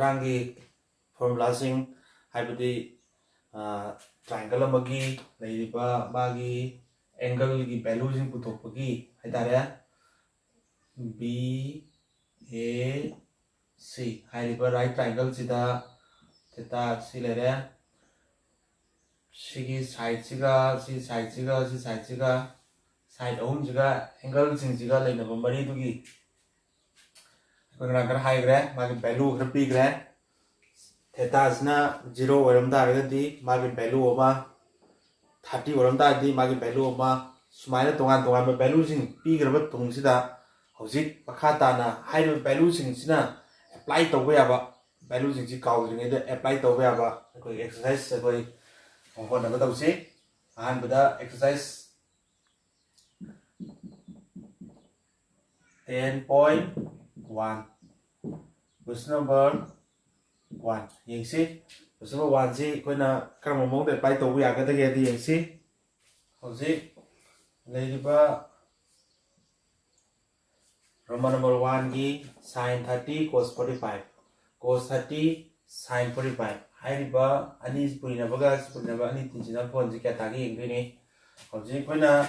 rangi formula sing haibadi triangle amagi leiriba magi angle gi value sing puthokpagi haitare B A C hairiba right triangle sida theta si lere sigi side siga si side siga si side siga side ahum siga angle sing siga leinaba mari dugi Kena kan high grade, magi value kerpi grade. Theta asna 0 waram da agadi, magi value oma 30 waram da agadi, magi value oma sumaina tongan value sing pi graba tung sida hojik makha tana high value sing sina apply tawba yaba value sing si kaw sing ida apply tawba yaba koi exercise koi hona ba tawsi ahan bada exercise 10.1 question number 1 yang si question number 1 si koi na karma mong de apply to ya ga de ge di yang si hoji leiba Roman number 1 gi sin 30 cos 45 cos 30 sin 45 hairiba ani purina baga ani tinjina phone ji ka ta gi yang ni hoji koi na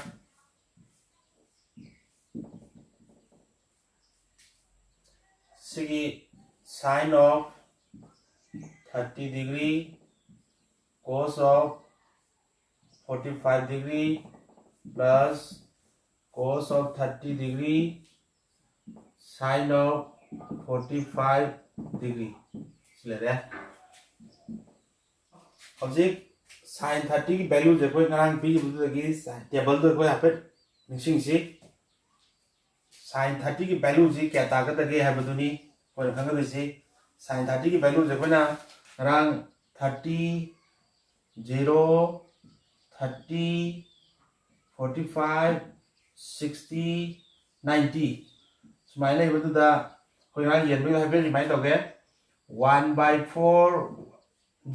Sigi sine of 30 degree cos of 45 degree plus cos of 30 degree sine of 45 degree silare object sin 30 की value जे कोई ngarang pi bu gi table do कोई hapet ningsing si sin 30 की value ji kya ta ga ta ge ha baduni koi khang ga si sin 30 की value je koi na rang 30 0 30 45 60 90 smai lai badu da koi rang yen bi ha be mai to ge 1/4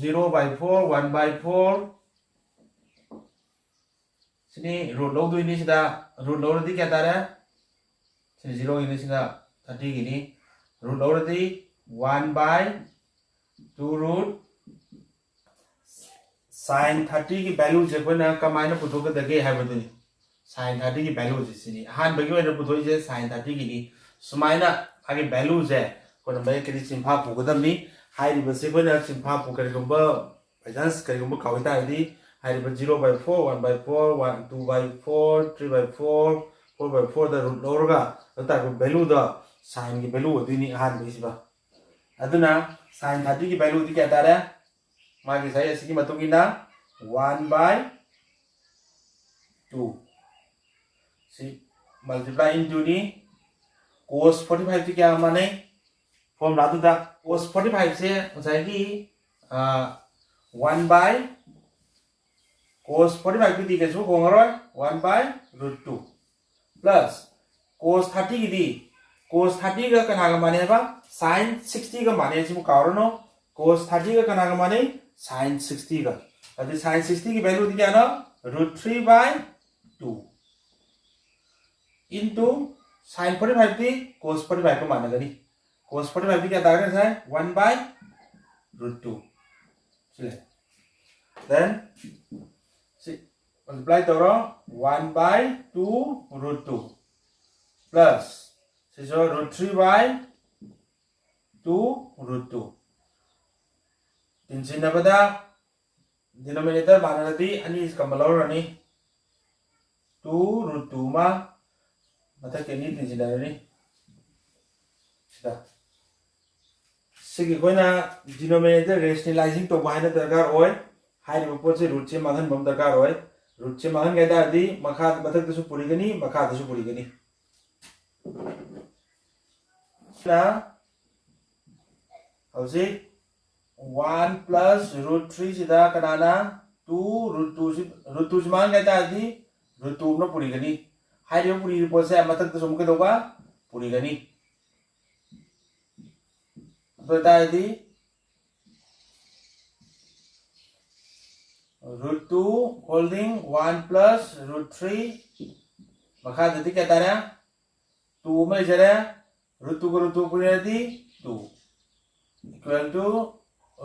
0/4 1/4 sini root lo du ni sida root lo di kya ta ra 0 ini sini 30 gini root already 1/2 root sin 30 की value जे कोई ना कमाइना पुथो के दगे है बदुनी sin 30 की value जे सिनी हान बगी vena पुथो जे sin 30 की नी सुमाइना आगे value जे कोन बे के चिंफा पुगदमनी हाइरि बसे कोन चिंफा पुकरिगुंबा बाइचांस करिगुंबा काविता आदि हाइरि 0/4 1/4 2/4 3/4 4/4 दा root लौरगा ता value दा sin की value दुनी हान बिसिबा अदुना sin 30 की value दी क्या तारे मागी साइ असकी मतुंगिना 1/2 सी multiply into नी cos 45 की क्या माने फॉर्मूला दुदा cos 45 से जाएगी 1 cos 45 की दी के सु कोंगरो 1/√2 प्लस cos 30 की दी cos 30 का कना का माने बा sin 60 का माने सिमु कावरनो cos 30 का कना का माने sin 60 का अदि sin 60 की वैल्यू दी क्या ना √3/2 into sin 45 दी cos 45 को माने गनी cos 45 दी क्या दागरे है 1/√2 चले then multiply तोरो 1/2√2 plus so √3/2√2 tinsin na bada denominator mana di ani kamalor ani 2√2 ma mata keni tinsin na ni sida sigi koina denominator rationalizing to bahina darkar hoy hai ri po che root che mahan bam darkar hoy root che mahan ga da di makha mathak da su puri gani makha da su puri gani na hausi 1 plus √3 sida kanana 2√2 man ga ta di √2 no puri gani hai ri puri po se mathak da sum ke doba puri gani to ta di √2 holding 1 plus √3 makha dadi kya tara 2 में जरा √2 को √2 पुरी दी 2 equal to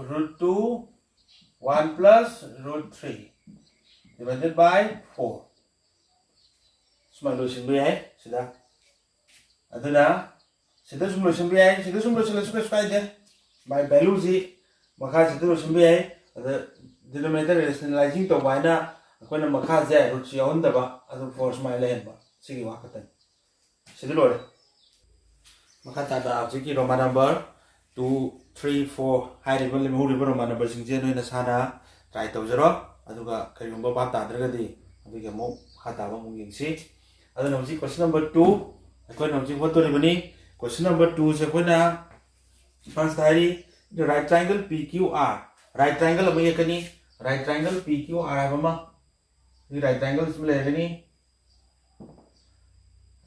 root 2 1 plus root 3 divided by 4 solution bi hai sida aduna sida solution bi hai sida solution la square de by value ji makha sida solution bi hai ada denominator rationalizing to by na akona makha je root 3 on da ba adu force my len ba sigi wa khatan sida lore makha ta da object ki roman number 2 3 4 high level le mu level roman number sing je noina sana try to zero aduga karigumba ba ta dragadi aduga mo khata ba mu yingsi aduna hoji question number 2 akona hoji what to lebani question number 2 se kona first hari the right triangle PQR right triangle abai kani right triangle PQR abama the right triangle is le gani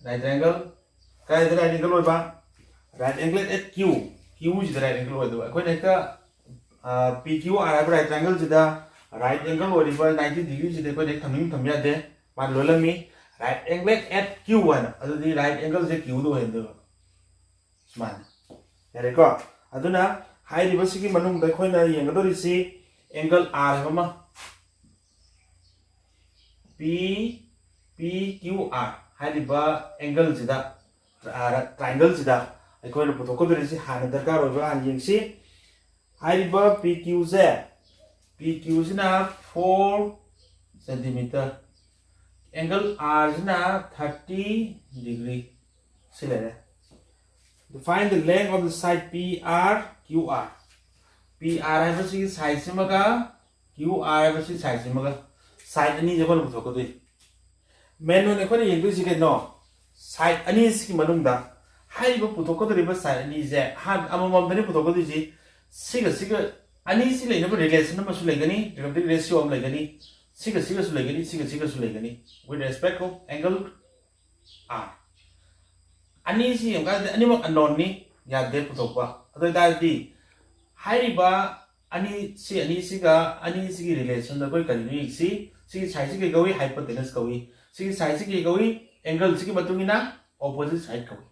right triangle kai the right angle ba right angle at Q is the right angle oidu akona ka PQR right triangle jida right angle oiba 90 degree jida ko nek thaming thamya de ma lolami right angle at Q1 adu the right angle je Q do hendu sman yare ko aduna hai ribasi ki manung da khoina yengadori si angle R hama PQR hai riba angle jida triangle jida aikoina putokodori si hana darkar oiba han yengsi hai riba PQZ sina 4 centimeter angle R sina 30 degree silere to find the length of the side PRQR PR hai basi side simaga QR hai basi side simaga side ani jabon putokodoi menu ne khone yengdu si no side ani si manungda hai riba putokodori ba side ani je han amamam dani putokodoi ji siga ani si leina ba relation ma su legani trigonometric ratio am legani siga su legani siga su legani with respect to angle R ani si am ga ani ma unknown ni ya de putokwa adoi da di hairiba ani si ga ani si gi relation da koi kari ni si side si gi gawi hypotenuse gawi si side si gi gawi angle si gi matungina opposite side gawi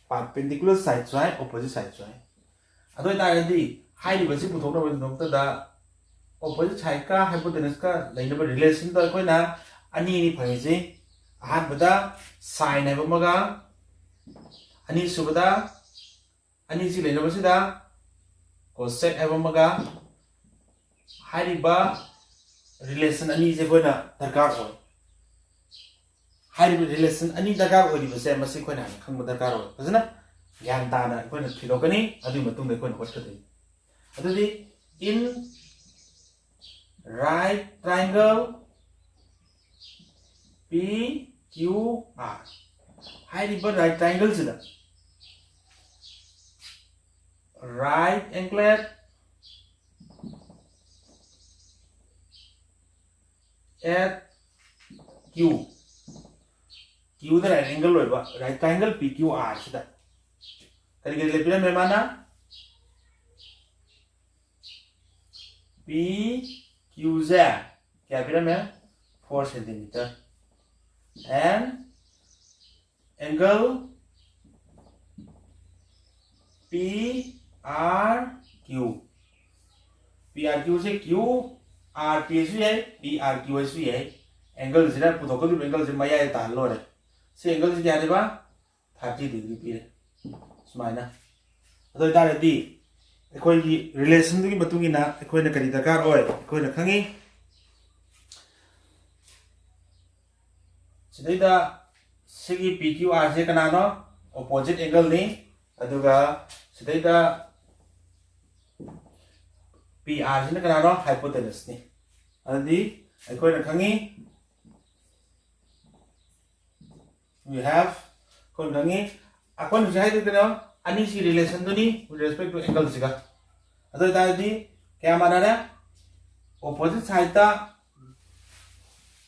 perpendicular side side opposite side side adoi da di hairiba si putokna ba nokta da opposite side ka hypotenuse ka laina ba relation da koi na ani ni phai ahan bada sine ba maga ani subada ani si leina ba sida cosec hai ba maga hariba relation ani je koina darkar ho hariba relation ani darkar ho diba se masi koina khangba darkar ho fazana gyan ta na koina thilokani adu matung de koina hotkati adu di in right triangle PQR hariba right triangle sida right angle at Q the right angle loiba right triangle PQR sida kari kari lepira memana PQZ kya pira me 4 centimeter and angle PRQ से Q RPS भी है PRQS भी है angle से ना पुथोको भी angle से मया ये ताल लो रे से एंगल से क्या देबा 30 डिग्री पी रे स्माइना अदो इतारे दी एकोई की रिलेशन की मतुंगी ना एकोई ना करी दरकार ओय एकोई ना खंगी सिदैदा सिगी PQR से कनानो opposite angle knee अदुगा सिदैदा PR sina kanano hypotenuse ni adi akoi na khangi we have kon khangi akon jai de no ani si relation to ni with respect to angle siga ado da di kya mana na opposite side ta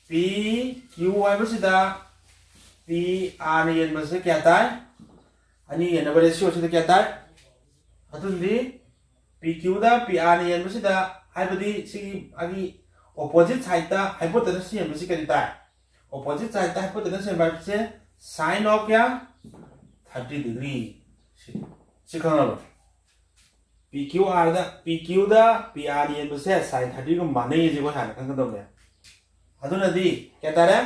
PQ ai ba sida PR ni yen ba se kya ta ani yen ba ratio se kya ta ado di PQ da PR ni yen masida haibadi sigi agi opposite side da hypotenuse yen masi kari ta opposite side da hypotenuse yen ba se sine of kya 30 degree si khana ba PQR da PQ da PR yen bese sin 30 ko mane ye ko han kan kadom ne aduna di kya tare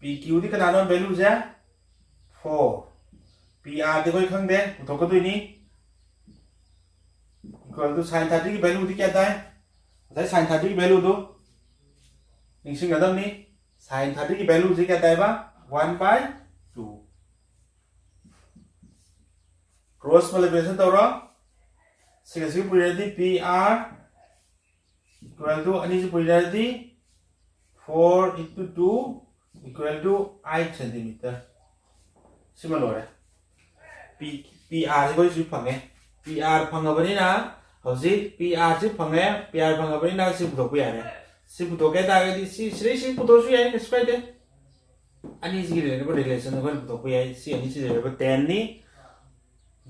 PQ di kana no value je 4 PR de koi khang de to ko ni equal to sin 30 ki value di kya tai sai sin 30 ki value do ning sing gadam ni sin 30 ki value ji kya tai ba 1/2 cross multiplication to ro sig purity PR equal to ani purity 4 into 2 equal to 8 cm similar PR ko ju phange PR phangabani na hoji PR ji phange PR phangabani na si puthok ya ne si puthok ke ta ga di si puthok su ya ne square de ani ji relation ko puthok ya si ani si 10 ni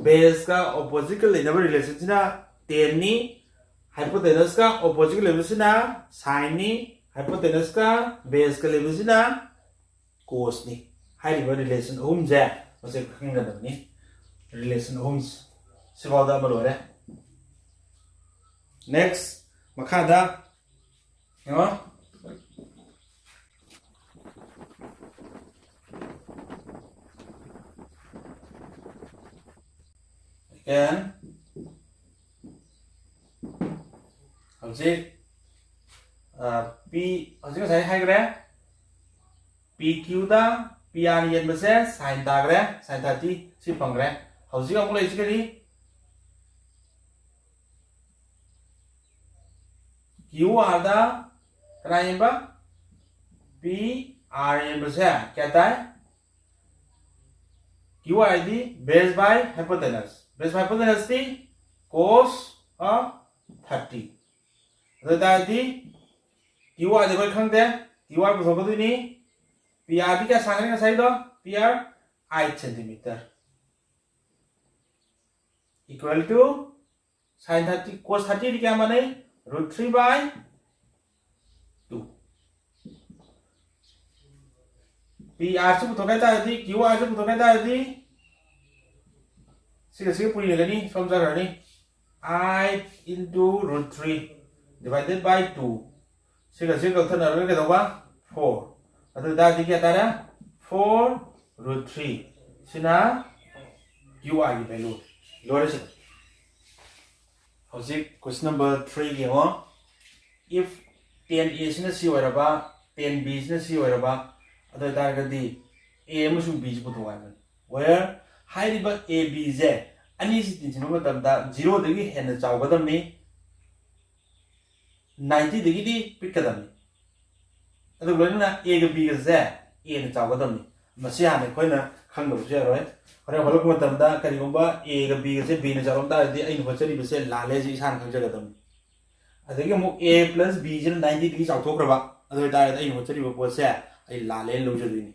base का opposite का लेने वाला relation से ना 10 नी hypotenuse का opposite का level से ना sine नी hypotenuse का base का level से ना cos नी हाई लेवल relation होम जाए उसे कहीं ना दबनी relation homes से बहुत ज़्यादा बड़ा है next मखा दा क्या again P how's say hai gre PQ da PR yen ba se sin ta gre sin 30 si phang gre how's ông lấy cái đi QR da kana yen ba PR yen ba se kya ta hai QR di base by hypotenuse base by hypotenuse di cos of 30 rồi ta di QR thì coi không thế QR của số có ni PR đi cái sang cái sai đó PR 8 cm equal to sin 30 cos 30 đi क्या माने √3/2 PR से पुथो कहता है दी QR से पुथो कहता है दी सिर्फ पूरी लगनी समझा करनी 8 into √3 divided by 2 सिर्फ कल थन अरे क्या होगा 4 अतः दादी क्या तारा 4 √3 सिना QR की वैल्यू लोरे से हौसी क्वेश्चन नंबर 3 के हो if 10A Cina C होरबा 10B सिना सी होरबा अतः तारगदी A अमसुंग B से पुथो गान where हाइरिबा A B जे अनि सिटिन नो तबदा 0 दगी हेन चावगदमनी 90 दगी दी पिकदमनी अदु लोइना A ग B ग जे A न चावगदमनी मसे हाने खोइना खंगदो जे रोय हरे हलक मतमदा करिगुंबा A ग B ग जे B न चावमदा दि अइन होचरी बसे लाले जी सान खंगजगदमनी अदगी मु A + B जे 90 दगी चावथोखरबा अदु दाय अइन होचरी बसे ai लाले लौजदुनी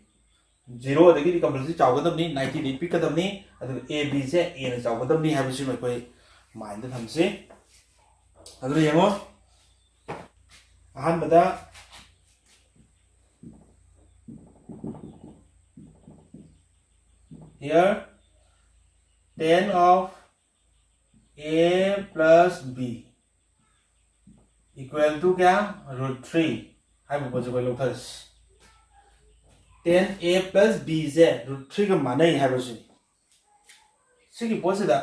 0 दगी दी कंपल्सरी चावगदमनी 90 दी पिकदमनी अदु A B से A न चावगदमनी हाबिसि मखोय माइंड द थमसे अदु यमो अहन बदा here 10 of A plus B equal to क्या √3 हाइ बजो कोइ लोथस 10A plus B से √3 का माने है बस सिगी पोसिदा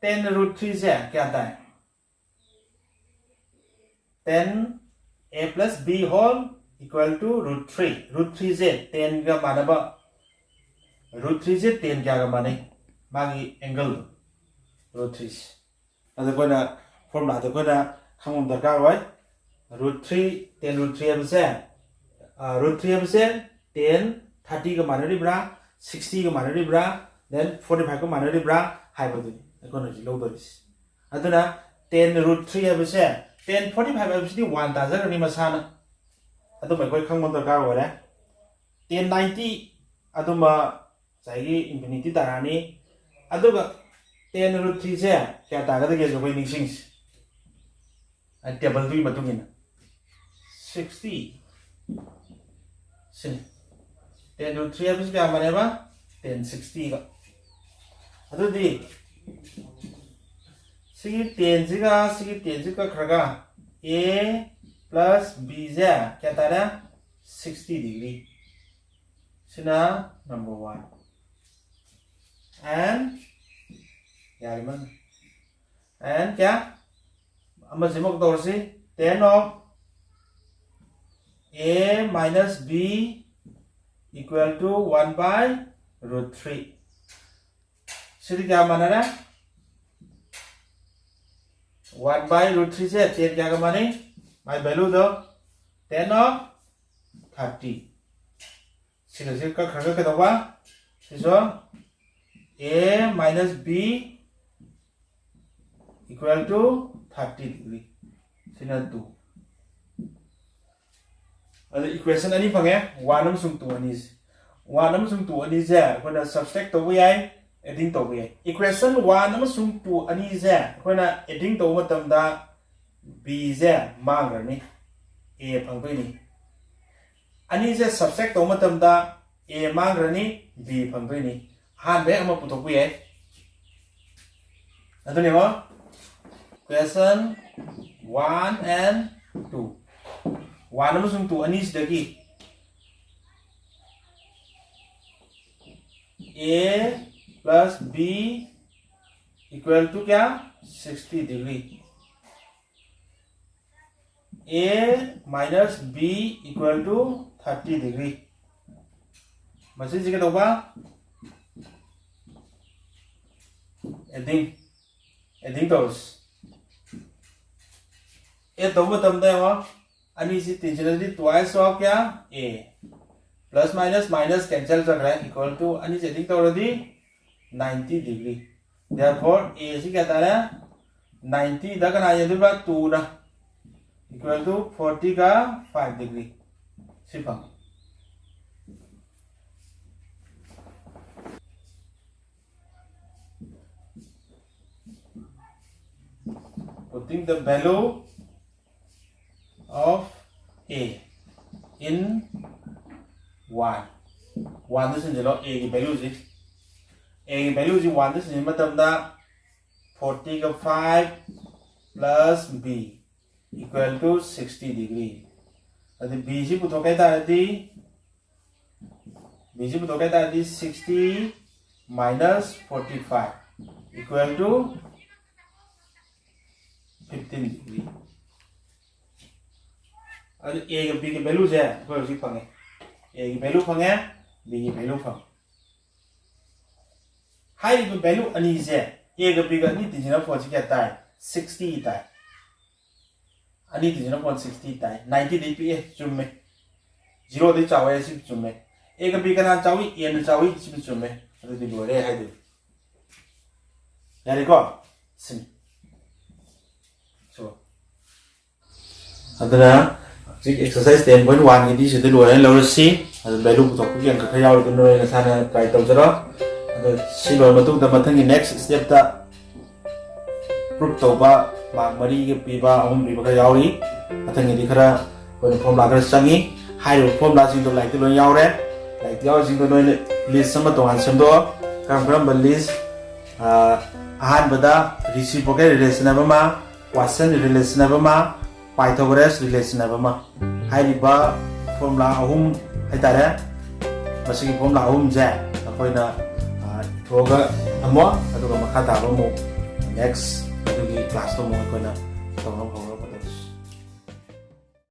10 √3 से क्या आता है 10A plus B whole equal to √3 √3 से 10 का माने बा √3 से 10 क्या का माने मागी एंगल √3 अदे कोना फॉर्मूला तो कोना खामम दरकार होय √3 10 √3 अब से √3 अब से 10 30 का माने रिब्रा 60 का माने रिब्रा then 45 का माने रिब्रा हाइ बदुनी कोना जी लो दरिस अदना 10 √3 अब से 10 45 अब से 1 ताजर नि मसाना अदो मै कोइ खामम दरकार होय 10 90 अदुमा जाइगी इंफिनिटी तारानी अदुगा 10 √3 से क्या तागदगे जो कोइ निसिंग्स टेबल दुई मतुगिना 60 sin 10 √3 अब क्या माने बा 10 60 का ꯑꯗꯨꯗꯤ सिगी 10 सिगा सिगी 10 सिगा खरगा a plus b जे क्या तारा 60 डिग्री सिना नंबर 1 and यार मन and क्या अम्मा जिमक दौर से 10 of a minus b equal to 1 by root 3 सिरी क्या माना ना 1 by root 3 से 10 क्या कमाने my value दो 10 of 30 सिर्फ सिर्फ का खर्च क्या होगा सिर्फ a minus b equal to 30 degree सिर्फ 2 अरे equation अनी पंगे 1 अमसुंग 2 अनी 1 अमसुंग 2 अनी से कोना subtract तो वो यार adding to we equation 1 amasung 2 ani je koina adding to matam da b je mangar ni a phangbai ni ani je subtract to matam da a mangar ni b phangbai ni han be ama putok we adune mo question 1 and 2 1 amasung 2 ani se dagi a plus b equal to क्या 60 degree a minus b equal to 30 degree मसीह जी के तो बा adding those ये तो वो तब दे वो अनी सी तीसरी twice of क्या a plus minus minus cancel कर रहा है equal to अनी से adding तो रही 90 degree therefore a is क्या तारा 90 दा कना ये दूसरा 2 ना equal to 40 का 5 degree सिर्फ putting the value of a in 1 this is a value is a value is 1 this is matam da 40 ka 5 plus b equal to 60 degree adi b ji puto kai ta adi 60 minus 45 equal to 15 degree adi a ka b ka value je ko ji phange a ki value phange b ki value phange high value ani je a ga b ga ni dijina for ji kya tai 60 tai ani dijina for 60 tai 90 dp chumme 0 de chawe si chumme a ga b ga na chawi a na chawi si chumme adu di lore hai du yari ko sin so adana ji exercise 10.1 gi di se de lore lo si adu value ko ko yang ka yaw ko no na sana try tau jaro si loi matung da mathang gi next step ta proof to ba ma mari ge pi ba ahum pi ba ka yawi mathang gi di khara ko formula ka changi hai ro formula jing to like to loi yaw re like yaw jing to noi list sama to an sam do kam list ahan bada reciprocal relation ba ma quotient relation ba ma pythagoras relation ba ma hai ri ba formula ahum hai ta re masi gi formula ahum ja akoina thoga amo aduga makha ta ba mo next adugi class to mo ko na to